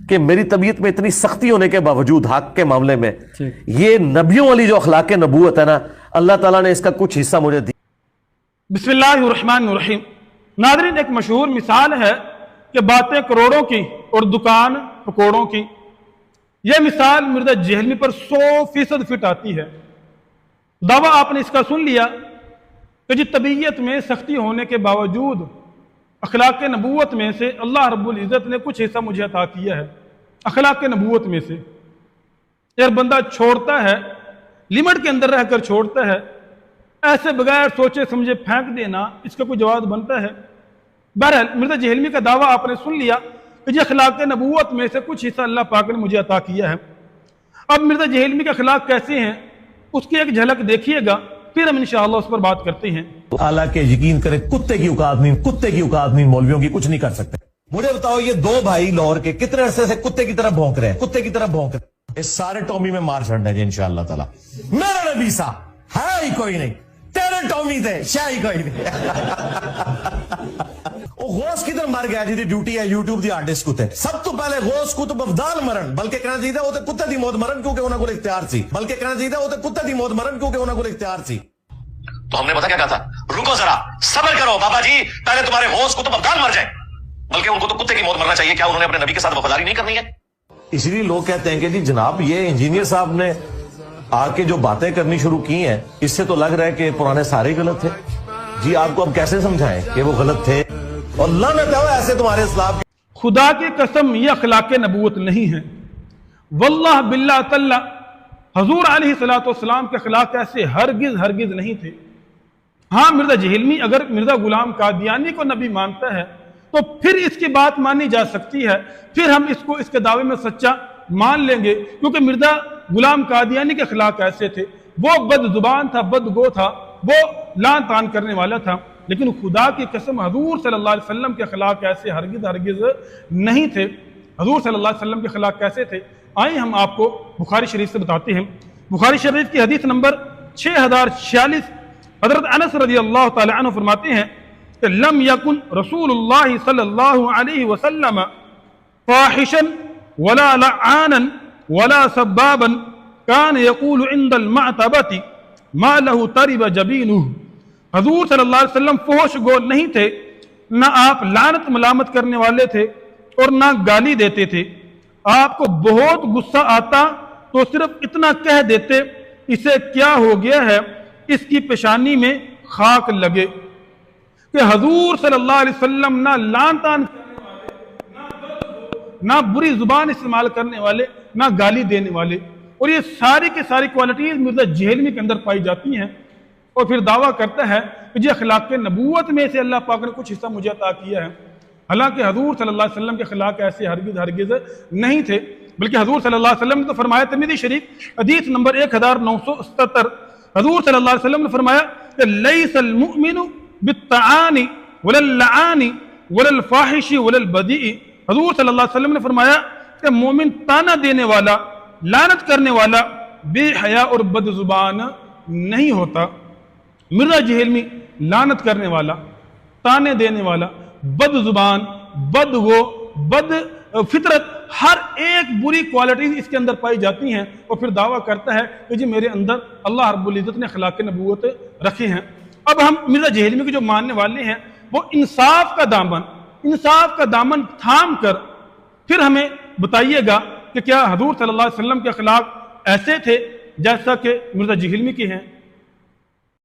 کہ میری طبیعت میں اتنی سختی ہونے کے باوجود حق کے معاملے میں یہ نبیوں والی جو اخلاق نبوت ہے نا، اللہ تعالیٰ نے اس کا کچھ حصہ مجھے دیا۔ بسم اللہ الرحمن الرحیم۔ ناظرین، ایک مشہور مثال ہے کہ باتیں کروڑوں کی اور دکان پکوڑوں کی۔ یہ مثال مرزا جہلمی پر 100% فٹ آتی ہے۔ دعویٰ آپ نے اس کا سن لیا کہ جی طبیعت میں سختی ہونے کے باوجود اخلاق نبوت میں سے اللہ رب العزت نے کچھ حصہ مجھے عطا کیا ہے۔ اخلاق نبوت میں سے ایک بندہ چھوڑتا ہے، لمٹ کے اندر رہ کر چھوڑتا ہے، ایسے بغیر سوچے سمجھے پھینک دینا، اس کا کوئی جواب بنتا ہے؟ بہرحال مرزا جہلمی کا دعویٰ آپ نے سن لیا کہ جی اخلاق نبوت میں سے کچھ حصہ اللہ پاک نے مجھے عطا کیا ہے۔ اب مرزا جہلمی کے اخلاق کیسے ہیں اس کی ایک جھلک دیکھیے گا، پھر ہم انشاءاللہ اس پر بات کرتے ہیں۔ حالانکہ یقین کرے کتے کی اوقات نہیں، مولویوں کی کچھ نہیں کر سکتے۔ مجھے بتاؤ یہ دو بھائی لاہور کے کتنے عرصے سے کتے کی طرح بھونک رہے ہیں، اس سارے ٹومی میں مار چھڑنا ہے جی انشاءاللہ تعالی۔ میرا نبی سا ہے ہی کوئی نہیں، تیرے ٹومی تھے شاہ ہی کوئی نہیں۔ وہ غوث کدھر مر گیا جی ڈیوٹی ہے یوٹیوب دی آرٹسٹ کو تے سب تو پہلے غوث کو تو بفدال مرن، بلکہ کہنا چاہیے وہ تے کتے دی موت مرن کیونکہ انہاں کول اختیار سی، تو ہم نے پتا کیا کہا تھا؟ رکو ذرا، صبر کرو بابا جی، پہلے تمہارے غوث کو تو ابدال مر جائے، بلکہ ان کو تو کتے کی موت مرنا چاہیے۔ کیا انہوں نے اپنے نبی کے ساتھ وفاداری نہیں کرنی ہے؟ اسی لیے لوگ کہتے ہیں کہ جی جناب یہ انجینئر صاحب نے آ کے جو باتیں کرنی شروع کی ہیں اس سے تو لگ رہا ہے کہ پرانے سارے غلط تھے۔ جی آپ کو اب کیسے سمجھائیں کہ وہ غلط تھے؟ اور لعنت ہے ایسے تمہارے اسلام۔ خدا کی قسم یہ اخلاق نبوت نہیں ہے، واللہ باللہ تعالی حضور علیہ السلام کے اخلاق ایسے ہرگز نہیں تھے۔ ہاں مرزا جہلمی اگر مرزا غلام قادیانی کو نبی مانتا ہے تو پھر اس کی بات مانی جا سکتی ہے، پھر ہم اس کو اس کے دعوے میں سچا مان لیں گے، کیونکہ مرزا غلام قادیانی کے اخلاق ایسے تھے، وہ بد زبان تھا، بدگو تھا، وہ لان تان کرنے والا تھا۔ لیکن خدا کی قسم حضور صلی اللہ علیہ وسلم کے اخلاق ایسے ہرگز نہیں تھے۔ حضور صلی اللہ علیہ وسلم کے اخلاق کیسے تھے؟ آئیں ہم آپ کو بخاری شریف سے بتاتے ہیں۔ بخاری شریف کی حدیث نمبر 6046، حضرت انس رضی اللہ تعالی عنہ فرماتے ہیں کہ لم یکن رسول اللہ صلی اللہ علیہ وسلم فاحشا ولا لعانا ولا سبابا کان یقول عند المعتبۃ ما له ترب جبینہ۔ حضور صلی اللہ علیہ وسلم فحش گو نہیں تھے، نہ آپ لعنت ملامت کرنے والے تھے اور نہ گالی دیتے تھے۔ آپ کو بہت غصہ آتا تو صرف اتنا کہہ دیتے اسے کیا ہو گیا ہے، اس کی پیشانی میں خاک لگے۔ کہ حضور صلی اللہ علیہ وسلم نہ لعن طعن نہ بری زبان استعمال کرنے والے، نہ گالی دینے والے، اور یہ ساری کی ساری کوالٹیز مرزا جہلمی کے اندر پائی جاتی ہیں۔ اور پھر دعویٰ کرتا ہے کہ جی اخلاق نبوت میں سے اللہ پاک نے کچھ حصہ مجھے عطا کیا ہے، حالانکہ حضور صلی اللہ علیہ وسلم کے اخلاق ایسے ہرگز نہیں تھے، بلکہ حضور صلی اللہ علیہ وسلم نے تو فرمایا، ترمذی شریف حدیث نمبر 1977، حضور صلی اللہ علیہ وسلم نے فرمایا کہ لیس المؤمن بالطعان ولا اللعان ولا الفاحش ولا البذیء۔ حضور صلی اللہ علیہ وسلم نے فرمایا کہ مومن تانا دینے والا، لعنت کرنے والا، بے حیا اور بد زبان نہیں ہوتا۔ مرزا جہلمی لعنت کرنے والا، تانے دینے والا، بد زبان، بدگو، بد فطرت، ہر ایک بری کوالٹیز اس کے اندر پائی جاتی ہیں، اور پھر دعویٰ کرتا ہے کہ جی میرے اندر اللہ رب العزت نے اخلاق نبوت رکھے ہیں۔ اب ہم مرزا جہلمی کے جو ماننے والے ہیں وہ انصاف کا دامن تھام کر پھر ہمیں بتائیے گا کہ کیا حضور صلی اللہ علیہ وسلم کے اخلاق ایسے تھے جیسا کہ مرزا جہلمی کے ہیں؟